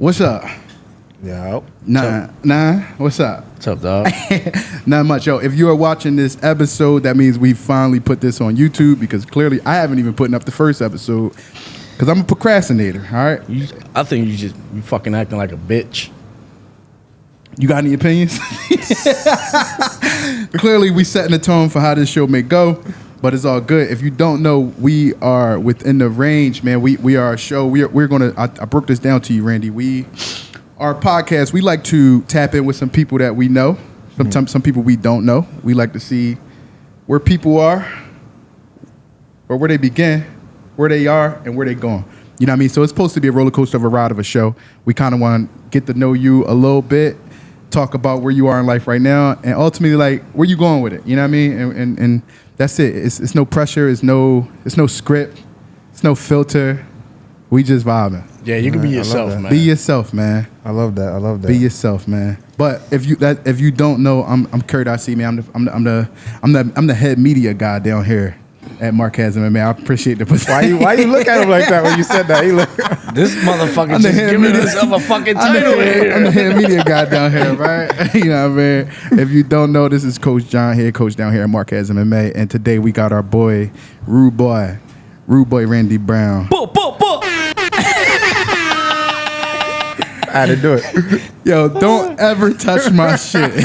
What's up? Yo. Nah. What's up? What's up, dog? Not much. Yo, if you are watching this episode, that means we finally put this on YouTube because clearly I haven't even put up the first episode because I'm a procrastinator, all right? I think you fucking acting like a bitch. You got any opinions? Clearly, we setting the tone for how this show may go, but it's all good. If you don't know, we are within the range, man. We are a show. We're gonna. I broke this down to you, Randy. We are a podcast. We like to tap in with some people that we know. Sometimes some people we don't know. We like to see where people are, or where they begin, where they are, and where they going. You know what I mean? So it's supposed to be a roller coaster of a ride of a show. We kind of want to get to know you a little bit, talk about where you are in life right now, and ultimately, like, where you going with it. You know what I mean? And that's it. It's no pressure. It's no script. It's no filter. We just vibing. Yeah, you can be yourself, man. Be yourself, man. I love that. Be yourself, man. But if you don't know, I'm Kurt IC, man. I'm the head media guy down here at Marquez MMA. I appreciate the position. Why you look at him like that when you said that? He look. This motherfucker just giving himself a fucking title here. I'm the head media guy down here, right? You know what I mean? If you don't know, this is Coach John here, coach down here at Marquez MMA, and today we got our boy, Rude Boy Randy Brown. I had to do it. Yo, don't ever touch my shit. You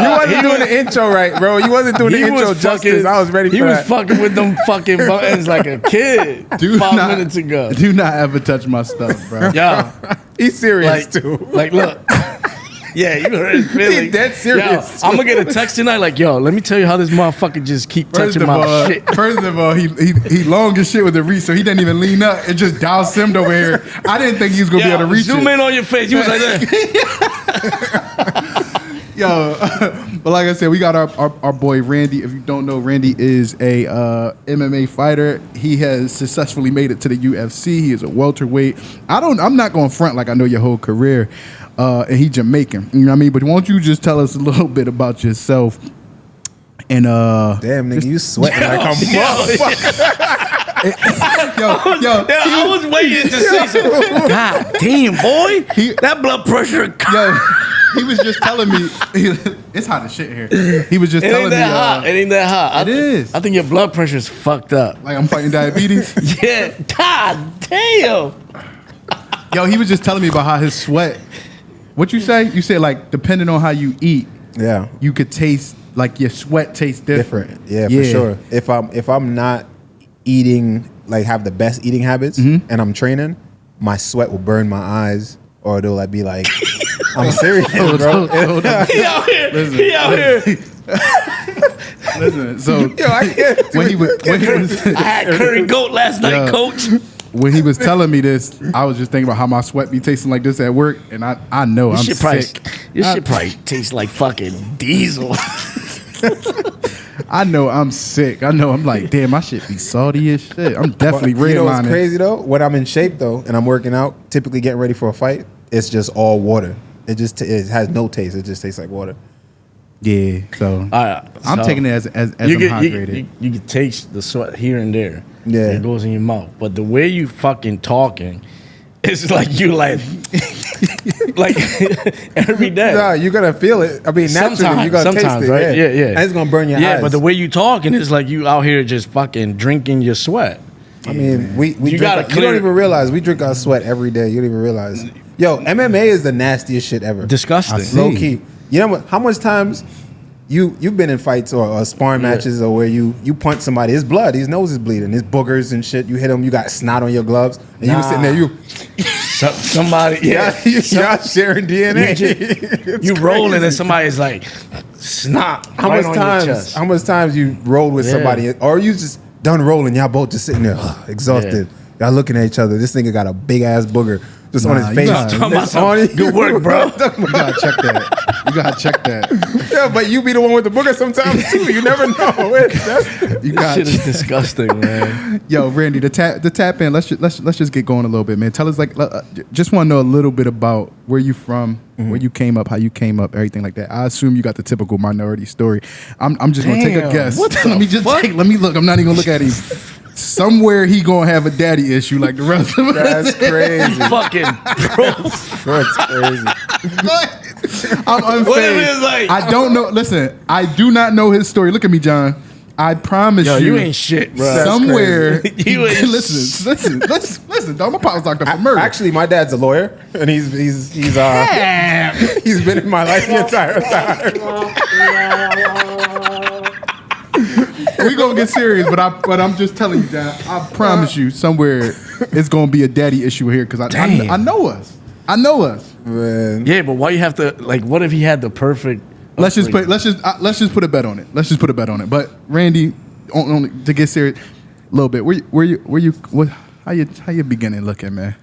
wasn't doing the intro right, bro. You wasn't doing the intro justice. I was ready for that. He was fucking with them fucking buttons like a kid 5 minutes ago. Do not ever touch my stuff, bro. Yo, He's serious, too. Like, look. Yeah, you heard his feeling. He's dead serious. Yo, I'm going to get a text tonight like, yo, let me tell you how this motherfucker just keep touching my shit. First of all, he long as shit with the reach, so he didn't even lean up. It just dial simmed over here. I didn't think he was going to be able to reach zoom it. in on your face. You was like that. Yo, but like I said, we got our boy Randy. If you don't know, Randy is a MMA fighter. He has successfully made it to the UFC. He is a welterweight. I'm not going front like I know your whole career. And he Jamaican, you know what I mean? But won't you just tell us a little bit about yourself? And damn, nigga, you sweating like a motherfucker. I was waiting to say something. God damn, boy, that blood pressure. Yo, he was just telling me it's hot as shit here. He was just telling me it ain't that hot. It is. I think your blood pressure's fucked up. Like I'm fighting diabetes. Yeah. God damn. Yo, he was just telling me about how his sweat. What you say? You said like depending on how you eat, yeah, you could taste like your sweat tastes different. Yeah, for sure. If I'm not eating, like have the best eating habits, and I'm training, my sweat will burn my eyes, or it'll like be like, I'm serious, bro. He out here. Listen, so yo, I had curry goat last night, coach. When he was telling me this, I was just thinking about how my sweat be tasting like this at work, and I know I'm sick. Your shit probably tastes like fucking diesel. I know I'm sick. I know I'm like, damn, my shit be salty as shit. I'm definitely redlining. You know what's crazy though? When I'm in shape though, and I'm working out, typically getting ready for a fight, it's just all water. It has no taste. It just tastes like water. Yeah, so I'm taking it as I'm hydrated. You can taste the sweat here and there. Yeah, it goes in your mouth. But the way you fucking talking, it's like you like every day. No, you're gonna feel it. I mean, naturally, you're gonna taste it. Right? Yeah. And it's gonna burn your eyes. Yeah, but the way you talking is like you out here just fucking drinking your sweat. I mean, we you don't even realize we drink our sweat every day. You don't even realize. Yo, MMA is the nastiest shit ever. Disgusting. Low key. You know how much times you've been in fights or sparring matches or where you punch somebody, his blood, his nose is bleeding, his boogers and shit. You hit him, you got snot on your gloves, and you were sitting there, somebody, y'all sharing DNA. You rolling and somebody's like snot. How much times you rolled with somebody, or you just done rolling, y'all both just sitting there exhausted, y'all looking at each other. This nigga got a big ass booger just on his face. Good work, bro. You gotta check that. Yeah, but you be the one with the booger sometimes too. You never know. This shit is disgusting, man. Yo, Randy, the tap in. Let's just get going a little bit, man. Tell us just want to know a little bit about where you from, where you came up, how you came up, everything like that. I assume you got the typical minority story. I'm just gonna take a guess. Let me look. I'm not even gonna look at him. somewhere he gonna have a daddy issue like the rest of us. That's crazy. Fucking bro. That's crazy. I'm unfazed. What if it's like- I don't know. Listen, I do not know his story. Look at me, John. I promise Yo, you, you ain't shit, bro. somewhere. You ain't listen. Dog, my pops locked up for murder. Actually, my dad's a lawyer, and he's he's been in my life the entire time. We gonna get serious, but I'm just telling you, John. I promise you, somewhere it's gonna be a daddy issue here because I know us. I know us. Man. Yeah, but why you have to like? What if he had the perfect? Let's just put a bet on it. Let's just put a bet on it. But Randy, only to get serious, a little bit. How you beginning looking, man?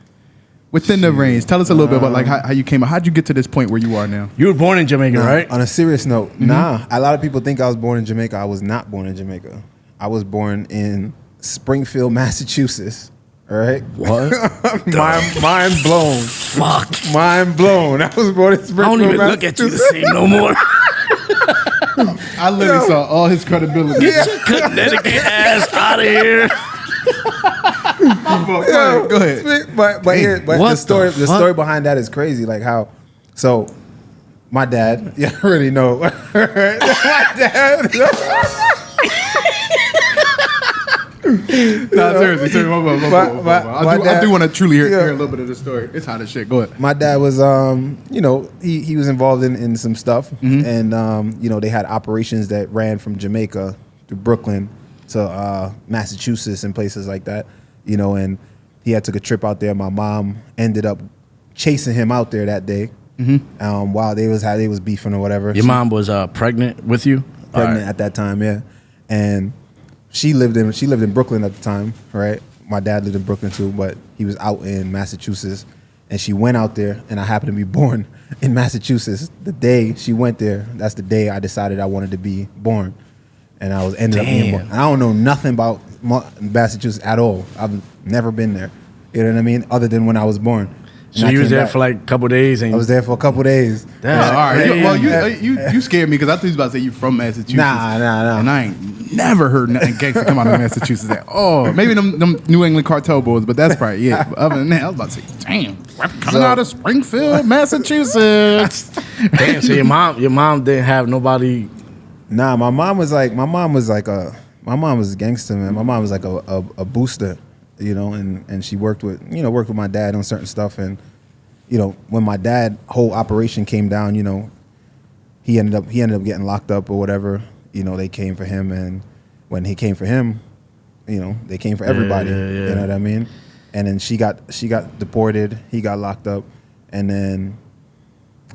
Within the range, tell us a little bit about like how you came. How'd you get to this point where you are now? You were born in Jamaica, right? On a serious note, nah. A lot of people think I was born in Jamaica. I was not born in Jamaica. I was born in Springfield, Massachusetts. All right. What? mind blown. Fuck. Mind blown. I was born in I Springfield, don't even look at you the same no more. I literally saw all his credibility. Get your Connecticut ass out of here. Go ahead. But What the story the fuck? story behind that is crazy. Like how, so my dad, you already know. My dad. Seriously. I do want to truly hear a little bit of the story. It's hot as shit. Go ahead. My dad was, he was involved in some stuff, and they had operations that ran from Jamaica to Brooklyn to Massachusetts and places like that, and he had took a trip out there. My mom ended up chasing him out there that day, while they was beefing or whatever. Your mom was pregnant with you. Pregnant at that time, yeah, and she lived in Brooklyn at the time, right? My dad lived in Brooklyn too, but he was out in Massachusetts, and she went out there, and I happened to be born in Massachusetts. The day she went there, that's the day I decided I wanted to be born, and I ended up being born. And I don't know nothing about Massachusetts at all. I've never been there. You know what I mean? Other than when I was born. So you was there for like a couple days, and I was there for a couple days. That's all right. crazy. Well, you scared me because I thought you was about to say you from Massachusetts. Nah. And I ain't never heard nothing gangster come out of Massachusetts. Maybe them New England cartel boys, but that's probably it. But other than that, I was about to say, damn, coming out of Springfield, Massachusetts. Damn. So your mom didn't have nobody. Nah, my mom was a gangster, man. My mom was like a booster, and she worked with my dad on certain stuff, and when my dad whole operation came down, he ended up getting locked up or whatever. They came for him, and when he came for him, they came for everybody. Yeah. You know what I mean? And then she got deported. He got locked up, and then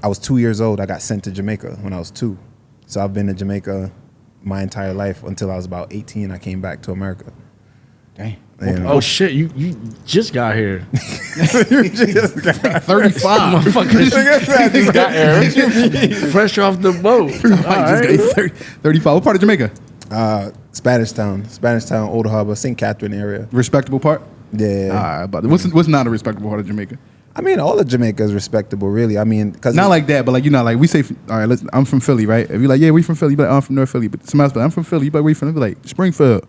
I was 2 years old. I got sent to Jamaica when I was 2. So I've been to Jamaica my entire life until I was about 18. I came back to America. Dang. Oh shit! You just got here. 35. Motherfucker just got here. Fresh off the boat. All right. 35. What part of Jamaica? Spanish Town, Old Harbor, St. Catherine area. Respectable part? Yeah. But what's not a respectable part of Jamaica? I mean, all of Jamaica is respectable, really. I mean, because Not like that, but like like we say, all right, listen, I'm from Philly, right? If you're like, yeah, we from Philly, you be like, I'm from North Philly. But somebody's like, I'm from Philly, you be like, where you from? They be like, Springfield.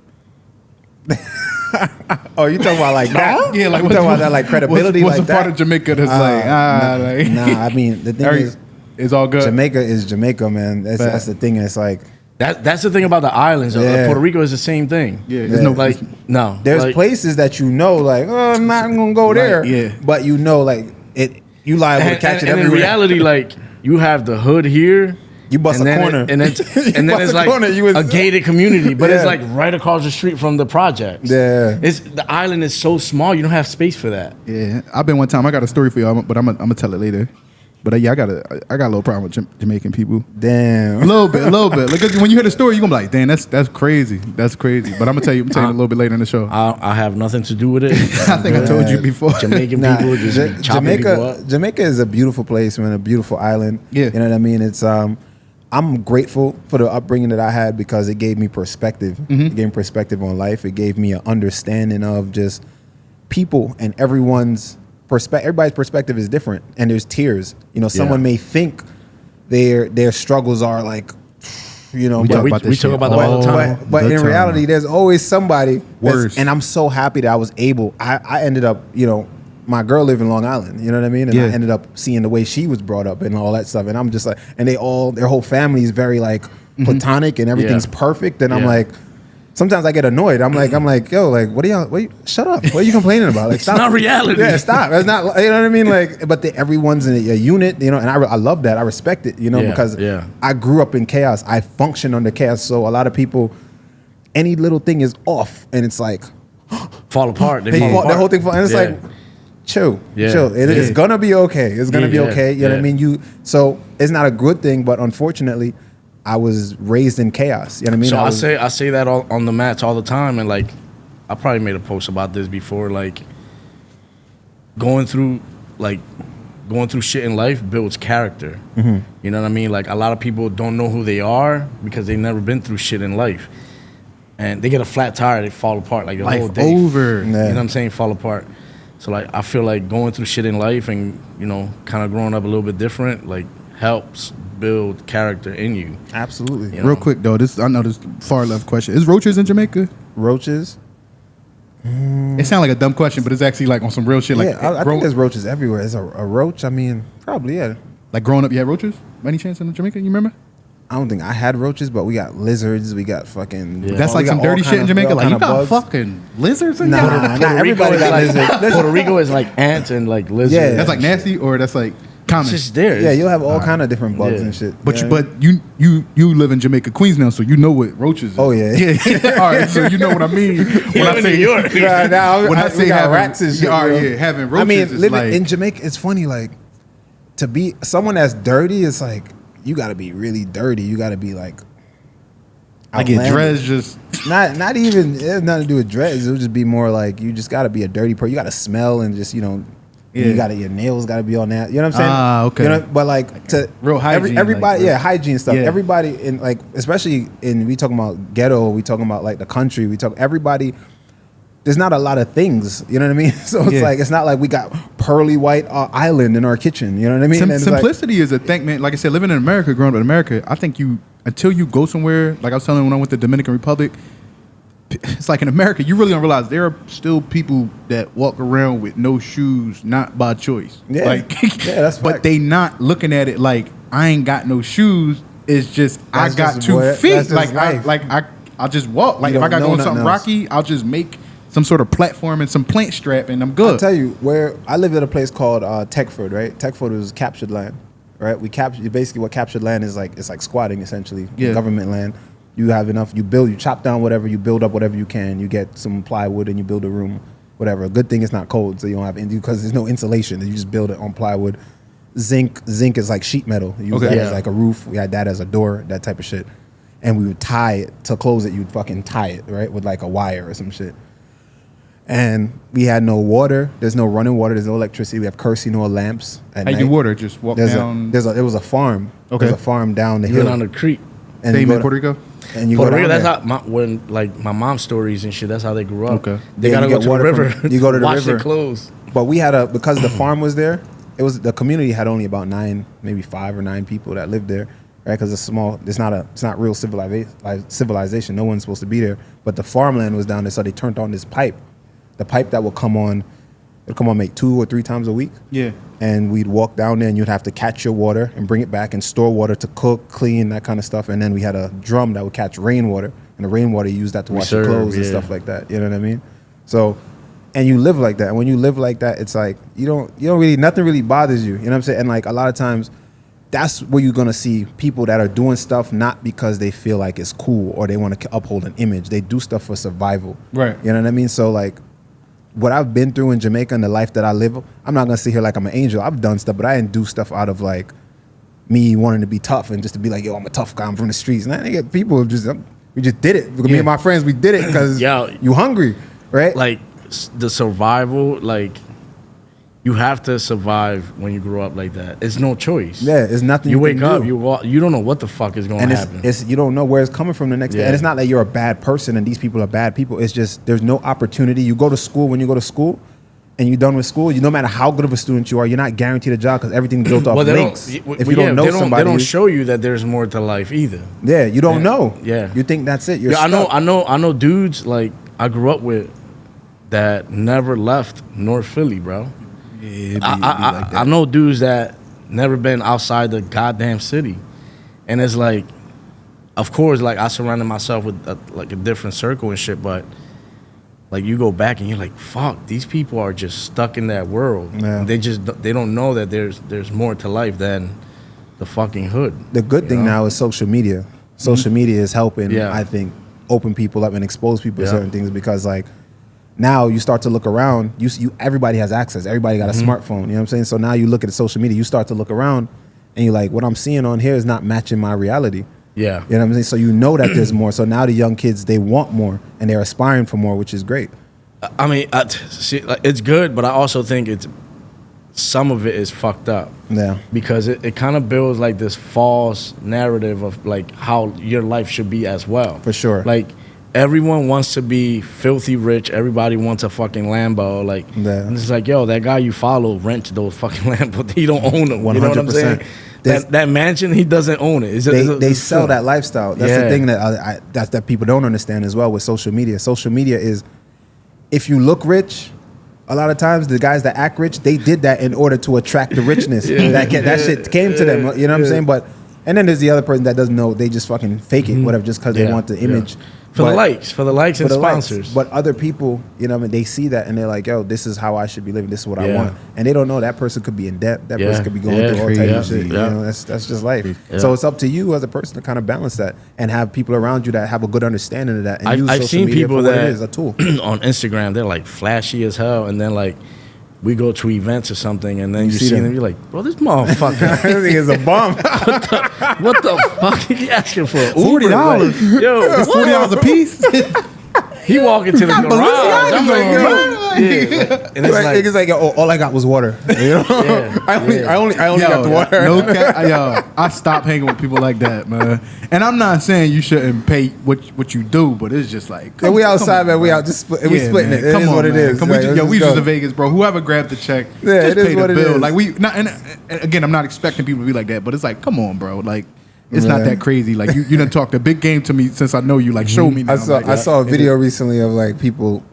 Oh, you talking about like that? Yeah, like you talking about that like credibility, what's like the part of Jamaica that's Nah, I mean, the thing is, it's all good. Jamaica is Jamaica, man. That's the thing. It's like That's the thing about the islands. Yeah. Puerto Rico is the same thing. Yeah, there's no. there's like, places that like, oh, I'm not gonna go there. yeah. But like it, you liable to catch it and in everywhere. reality, like you have the hood here. You bust and a then corner. and then it's like a gated community, but it's Yeah. like right across the street from the projects. Yeah. The island is so small, you don't have space for that. Yeah, I've been one time. I got a story for y'all, but I'm gonna tell it later. But I got a little problem with Jamaican people. Damn. A little bit. Like when you hear the story, you are gonna be like, "Damn, that's crazy. That's crazy." But I'm gonna tell you a little bit later in the show. I have nothing to do with it. I think I told you before. Jamaican people just be chopping people up. Jamaica is a beautiful place, man. A beautiful island. Yeah. You know what I mean? It's I'm grateful for the upbringing that I had because it gave me perspective. It gave me perspective on life. It gave me an understanding of just people and everyone's perspective. Everybody's perspective is different, and there's tiers. Someone may think their struggles are like You know, We but talk about this we talk shit about that all the time. but the in time. reality, there's always somebody. Worse. And I'm so happy that I was able. I ended up, you know, my girl lived in Long Island. You know what I mean? And I Yeah. ended up seeing the way she was brought up and all that stuff. And I'm just like, and their whole family is very like platonic and everything's Yeah. perfect. And I'm Yeah. like, sometimes I get annoyed. I'm like, yo, like, what are you? Shut up. What are you complaining about? Like, stop. not reality. Yeah, stop. It's not. You know what I mean? Like, but everyone's in a unit. You know, and I love that. I respect it. You know, Yeah, because yeah. I grew up in chaos. I function under chaos. So a lot of people, any little thing is off, and it's like Fall apart. They the fall apart. whole thing. And it's Yeah. like, chill. Yeah. It's Yeah. gonna be okay. It's gonna Yeah, be yeah, okay. You know what I yeah. mean? So it's not a good thing, but unfortunately, I was raised in chaos. You know what I mean? So I say that on the mats all the time, and like I probably made a post about this before. Like going through shit in life builds character. Mm-hmm. You know what I mean? Like a lot of people don't know who they are because they've never been through shit in life, and they get a flat tire, they fall apart. Like the whole Life day. over. Yeah. You know what I'm saying? Fall apart. So like I feel like going through shit in life and kind of growing up a little bit different like helps build character in you. Absolutely. You know? Real quick though, I know this far left question. Is roaches in Jamaica? Roaches. It sounds like a dumb question, but it's actually like on some real shit. Like Yeah, I think there's roaches everywhere. Is a roach? I mean, probably, yeah. like growing up, you had roaches? By any chance in Jamaica? You remember? I don't think I had roaches, but we got lizards. We got fucking. Yeah. That's we like got some all dirty kind shit in of- Jamaica. all Like kind you of got bugs. fucking lizards in Nah, there? not everybody is got like, lizards. Puerto Rico is like ants and like lizards. Yeah. That's like nasty, or that's like common. It's just there. Yeah, you'll have all kind of different bugs Yeah. and shit. But you you, know what I but you live in Jamaica, Queens now, so you know what roaches. Oh, yeah. yeah. All right, so you know what I mean when I in say New York. mean? Nah, nah, when I we say got having rats and shit. all right, bro. yeah, having roaches. I mean, is living like, in Jamaica, it's funny. Like to be someone that's dirty, it's like you got to be really dirty. You got to be like. I get outlandish. dressed just. Not even. It has nothing to do with dreads. It would just be more like you just got to be a dirty person. You got to smell and just Yeah. You got to your nails got to be on that. You know what I'm saying? Ah, okay. You know, but like to Real hygiene, everybody, like, yeah, hygiene stuff. yeah. Everybody in like, especially in we talking about ghetto. We talking about like the country. We talk everybody. There's not a lot of things, you know what I mean? So it's Yeah. like it's not like we got pearly white island in our kitchen, you know what I mean? And it's like- Simplicity is a thing, man. Like I said, living in America, growing up in America, I think until you go somewhere, like I was telling you when I went to Dominican Republic, it's like in America, you really don't realize there are still people that walk around with no shoes, not by choice. Yeah. Like, Yeah, that's but fact. they not looking at it like I ain't got no shoes. It's just That's I got just 2 what- feet. that's just Like life. I'll just walk. Like You if I don't got know going something nothing else. rocky, I'll just make some sort of platform and some plant strap, and I'm good. I'll tell you where I lived at a place called Techford, right? Techford was captured land, right? We captured basically what captured land is like. It's like squatting essentially, Yeah. government land. You have enough. You build. You chop down whatever. You build up whatever you can. You get some plywood and you build a room, whatever. A good thing it's not cold, so you don't have because there's no insulation. You just build it on plywood. Zinc is like sheet metal. You use Okay. that Yeah. as like a roof. We had that as a door, that type of shit. And we would tie it to close it. You'd fucking tie it right with like a wire or some shit. And we had no water. There's no running water. There's no electricity. We have kerosene oil lamps at How you night. do water? Just walk down. It was a farm. Okay. There's a farm down the You hill. went on the creek. and you Same go in to- Puerto Rico. And you Puerto go Rico, down that's there. how when like my mom's stories and shit. That's how they grew up. Okay. They Yeah, gotta you go get to the water river. from- you go to the wash river. their clothes. But we had because the farm was there. It was the community had only about 9, maybe 5 or 9 people that lived there, right? Because it's small. It's not real civilization. No one's supposed to be there. But the farmland was down there, so they turned on this pipe. The pipe that would come on, it'd come on maybe 2 or 3 times a week. Yeah. And we'd walk down there, and you'd have to catch your water and bring it back and store water to cook, clean, that kind of stuff. And then we had a drum that would catch rainwater, and the rainwater you use that to wash your Reserve, clothes and yeah. stuff like that. You know what I mean? So, and you live like that. And when you live like that, it's like you don't really nothing really bothers you. You know what I'm saying? And like a lot of times, that's where you're gonna see people that are doing stuff not because they feel like it's cool or they want to uphold an image. They do stuff for survival. Right. You know what I mean? So like, what I've been through in Jamaica and the life that I live, I'm not gonna sit here like I'm an angel. I've done stuff, but I didn't do stuff out of like me wanting to be tough and just to be like, yo, I'm a tough guy. I'm from the streets. And I think people we just did it. Me Yeah. and my friends, we did it because Yo. you hungry, right? Like the survival, like you have to survive when you grow up like that. It's no choice. yeah, it's nothing You you wake can up, do. you walk. You don't know what the fuck is going And to happen. it's you don't know where it's coming from the next day. Yeah. And it's not that you're a bad person and these people are bad people. It's just there's no opportunity. You go to school when you go to school, and you're done with school, no matter how good of a student you are, you're not guaranteed a job because everything's built off links. If you don't know somebody, they don't show you that there's more to life either. Yeah, you don't know. Yeah, you think that's it. You're I know dudes like I grew up with that never left North Philly, bro. Yeah, I know dudes that never been outside the goddamn city, and it's like, of course, like I surrounded myself with a different circle and shit, but like you go back and you're like, fuck, these people are just stuck in that world. Yeah. They don't know that there's more to life than the fucking hood. The good thing now is social media. Social media is helping, I think, open people up and expose people to certain things because like now you start to look around, you everybody has access. Everybody got a smartphone, you know what I'm saying? So now you look at the social media, you start to look around and you're like, what I'm seeing on here is not matching my reality. Yeah. You know what I'm saying? So you know that there's more. So now the young kids, they want more and they're aspiring for more, which is great. I mean, see, like, it's good, but I also think some of it is fucked up. Yeah. Because it kind of builds like this false narrative of like how your life should be as well. For sure. Like everyone wants to be filthy rich. Everybody wants a fucking Lambo. Like, and it's like, yo, that guy you follow rents those fucking Lambos. He don't own them. 100%. You know what I'm saying? That mansion, he doesn't own it. They sell that lifestyle. That's the thing that people don't understand as well with social media. Social media is, if you look rich, a lot of times the guys that act rich, they did that in order to attract the richness. That shit came to them. You know what I'm saying? But and then there's the other person that doesn't know. They just fucking fake it, whatever, just because they want the image. For the likes and sponsors. But other people, you know what I mean, they see that and they're like, yo, this is how I should be living. This is what I want. And they don't know that person could be in debt. That person could be going through all types of shit. You know, that's just life. So it's up to you as a person to kind of balance that and have people around you that have a good understanding of that and use social media for what it is, a tool. On Instagram, they're like flashy as hell, and then like we go to events or something, and then you see them, you're like, bro, this motherfucker this is a bum. what the fuck are you asking for? $40. Like, yo, $40 a piece. He walk into the garage. I'm like, yo, and it's like, oh, all I got was water. You know? I only got the water. I stopped hanging with people like that, man. And I'm not saying you shouldn't pay what you do, but it's just like, we outside, man. We out just we splitting it. It is what it is. We just to Vegas, bro. Whoever grabbed the check, just pay the bill. Like and again, I'm not expecting people to be like that, but it's like, come on, bro. Like, it's not that crazy. Like you done talked a big game to me since I know you. Like, show me now. I saw a video recently of like people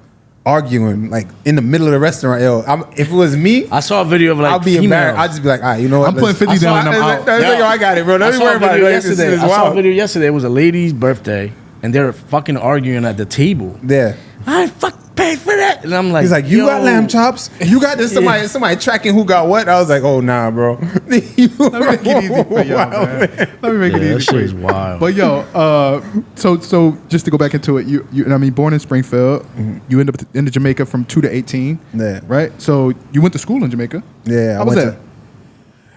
arguing like in the middle of the restaurant. Yo, if it was me, I saw a video of like I'll be embarrassed. I'll just be like, all right, you know what? I'm putting 50 down and I'm out. Yo, I got it, bro. Don't worry about it. I saw a video yesterday. It was a lady's birthday, and they're fucking arguing at the table. Yeah. I fuck pay for that, and I'm like, he's like, you got lamb chops, you got this. Somebody tracking who got what. I was like, oh nah, bro. Let me make it easy for y'all, man. Let me make it easy for you. Wild. But yo, so just to go back into it, you I mean, born in Springfield, you end up in Jamaica from 2 to 18, right? So you went to school in Jamaica. Yeah, how was that?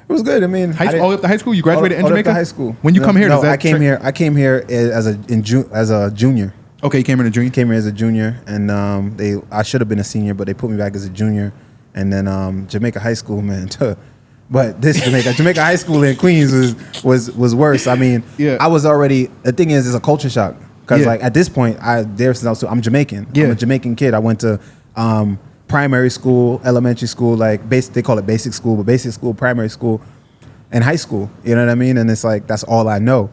It was good. I mean, all up to high school. You graduated in Jamaica. High school. When you come here, I came here as a junior. Okay, you came in a junior. Came here as a junior, and I should have been a senior, but they put me back as a junior. And then Jamaica High School, man. But this Jamaica High School in Queens was worse. I mean, I was already. The thing is, it's a culture shock because like at this point, I'm Jamaican. Yeah. I'm a Jamaican kid. I went to primary school, elementary school, like they call it basic school, but basic school, primary school, and high school. You know what I mean? And it's like that's all I know.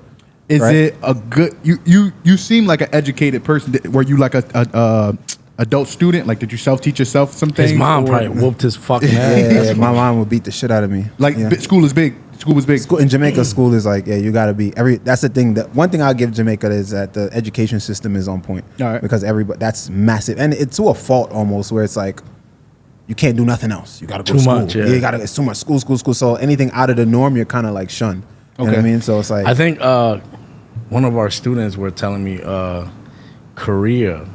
Is it a good? You seem like an educated person. Were you like a adult student? Like, did you self-teach yourself some things? His mom probably whooped his fucking ass. Yeah, my mom would beat the shit out of me. Like, school is big. School was big. In Jamaica, school is like, you got to be that's the thing. One thing I'll give Jamaica is that the education system is on point. All right. Because that's massive, and it's to a fault almost, where it's like you can't do nothing else. You got to go to school. Much, it's too much. School. So anything out of the norm, you're kind of like shunned. You know what I mean? So it's like, I think one of our students were telling me Korea.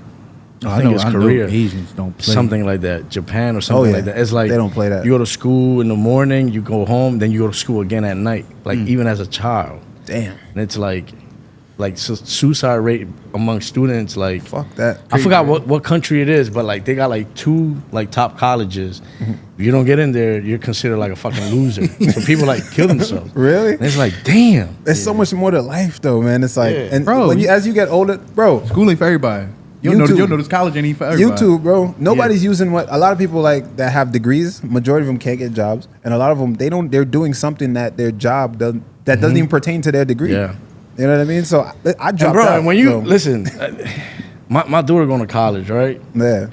I think it's Korea. Asians don't play. Something like that. Japan or something like that. It's like they don't play that. You go to school in the morning, you go home, then you go to school again at night. Like even as a child. Damn. And it's like suicide rate among students, like fuck that. I forgot what country it is, but like they got like 2 like top colleges. If you don't get in there, you're considered like a fucking loser. So people like kill themselves. Really? And it's like, damn. There's so much more to life though, man. It's like, and bro, as you get older, bro, schooling for everybody. You don't know this college ain't even for everybody. YouTube, bro. Nobody's using what a lot of people like that have degrees. Majority of them can't get jobs, and a lot of them they're doing something that their job doesn't even pertain to their degree. Yeah, you know what I mean. So I dropped bro, out. when you listen, my daughter going to college, right? Yeah.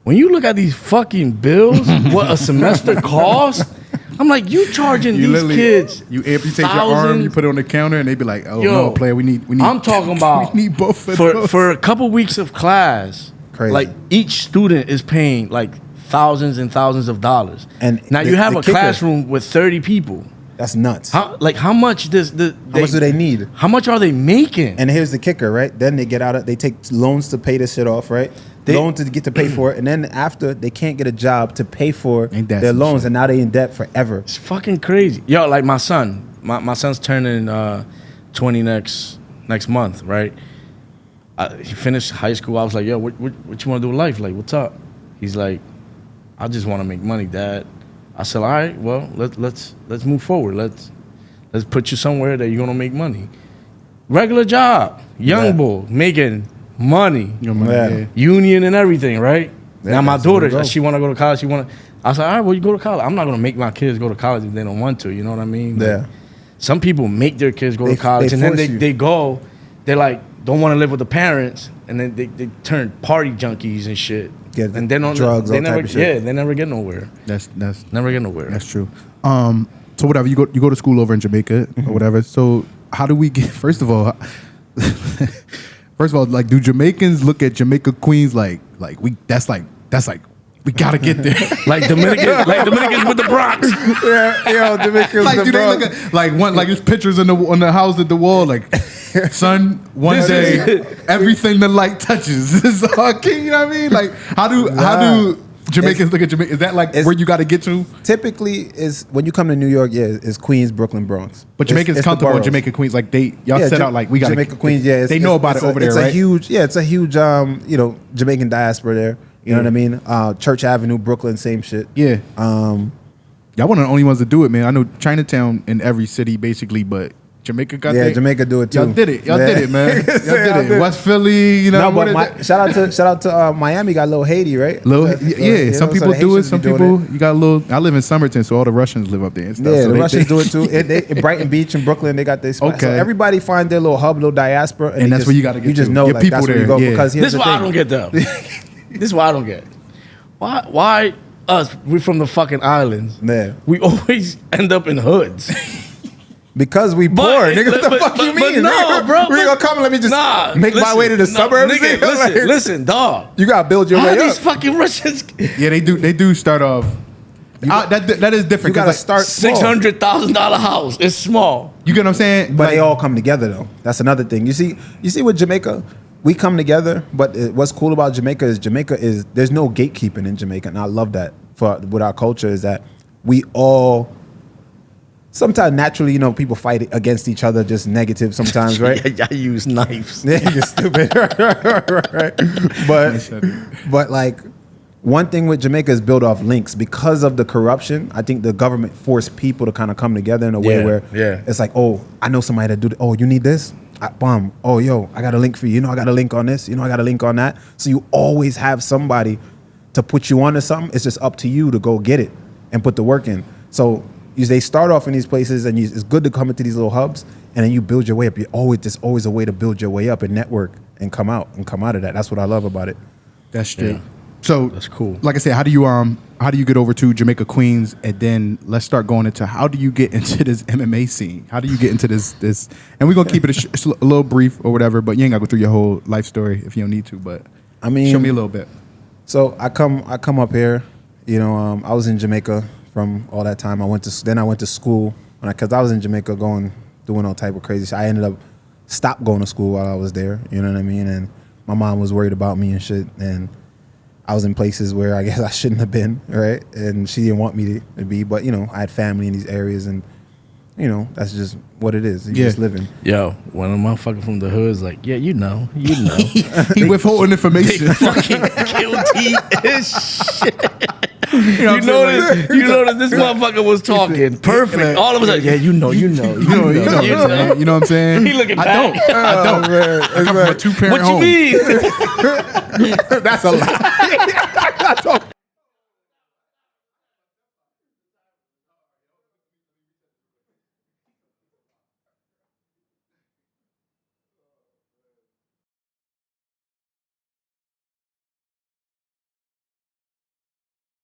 When you look at these fucking bills, what a semester costs, I'm like, you charging these kids. You amputate your arm, you put it on the counter, and they be like, "Oh no, player, we need." I'm talking about we need both of those. For a couple weeks of class. Crazy. Like each student is paying like thousands and thousands of dollars. And now you have a classroom with 30 people. That's nuts. How much does how much do they need? How much are they making? And here's the kicker, right? Then they get out they take loans to pay this shit off, right? Loans to get to pay for it, and then after they can't get a job to pay for their loans, and now they in debt forever. It's fucking crazy. Yo, like my son's turning 20 next month, right? He finished high school. I was like, yo, what you want to do with life? Like, what's up? He's like, I just want to make money, Dad. I said, all right, well, let's move forward. Let's put you somewhere that you're gonna make money. Regular job, young boy making money, union and everything, right? Yeah, now my daughter, she want to go to college. I said, all right, well, you go to college. I'm not gonna make my kids go to college if they don't want to. You know what I mean? Yeah. Like, some people make their kids go to college, and then they go. They're like, don't want to live with the parents, and then they turn party junkies and shit. And they don't drugs, they never they never get nowhere. That's never get nowhere. That's true. So whatever, you go to school over in Jamaica or whatever. So how do we get first of all, like, do Jamaicans look at Jamaica Queens like we that's like we gotta get there. like Dominicans with the Bronx. Dominicans like, do they Bronx. look at like there's pictures on the house at the wall, like, son, one day everything the light touches is all king. You know what I mean? Like, how do Jamaicans look at Jamaica? Is that like where you got to get to? Typically, is when you come to New York, is Queens, Brooklyn, Bronx. But Jamaicans comfortable in Jamaica Queens, like y'all set out like we got Jamaica Queens. Yeah, they know about it over there, right? It's a huge Jamaican diaspora there. You know what I mean? Church Avenue, Brooklyn, same shit. Yeah. Y'all one of the only ones to do it, man. I know Chinatown in every city basically, but Jamaica got Jamaica do it too. Y'all did it, man. Y'all did it. West Philly, you know. No, but shout out to Miami. Got a little Haiti, right? Some people do it. Some people you got a little. I live in Somerton, so all the Russians live up there and stuff. Yeah, so the Russians do it too. In Brighton Beach and Brooklyn, they got this. Okay, so everybody find their little hub, little diaspora, and that's where you got to get. You just know like, that's where you go because this is why I don't get though. This is why I don't get. Why us? We're from the fucking islands. Yeah. We always end up in hoods. Because we poor, nigga. What the fuck you mean? No, bro. We gonna come and let me just make my way to the suburbs. Nigga, listen, dog. You gotta build your way up. These fucking Russians. Yeah, they do. They do start off. That is different. You gotta start $600,000 house. It's small. You get what I'm saying? But they all come together though. That's another thing. You see with Jamaica, we come together. But what's cool about Jamaica is there's no gatekeeping in Jamaica, and I love that with our culture is that we all. Sometimes naturally, people fight against each other, just negative sometimes, right? Yeah, I use knives. Yeah, you're stupid. right. But like one thing with Jamaica is built off links because of the corruption. I think the government forced people to kind of come together in a way where it's like, oh, I know somebody that do that. Oh, you need this? Bomb. Oh, yo, I got a link for you. I got a link on this. I got a link on that. So you always have somebody to put you onto something. It's just up to you to go get it and put the work in. So they start off in these places, and it's good to come into these little hubs, and then you build your way up. There's always a way to build your way up and network and come out of that. That's what I love about it. That's true. Yeah. So that's cool. Like I said, how do you get over to Jamaica Queens, and then let's start going into how do you get into this MMA scene? How do you get into this? And we're gonna keep it a little brief or whatever, but you ain't gotta go through your whole life story if you don't need to. But I mean, show me a little bit. So I come up here. I was in Jamaica. From all that time, I went to school because I was in Jamaica doing all type of crazy shit. I ended up stopped going to school while I was there. You know what I mean? And my mom was worried about me and shit. And I was in places where I guess I shouldn't have been, right? And she didn't want me to be. But I had family in these areas, and that's just what it is. You just living. Yo, when a motherfucker from the hood is like, yeah, you know. He withholding information. They fucking guilty as shit. You noticed this motherfucker was talking perfect. All of a sudden, yeah, you know. You know what I'm saying? He looking I back. don't. I don't. Man, I come from a 2-parent What home. you mean? that's a lie.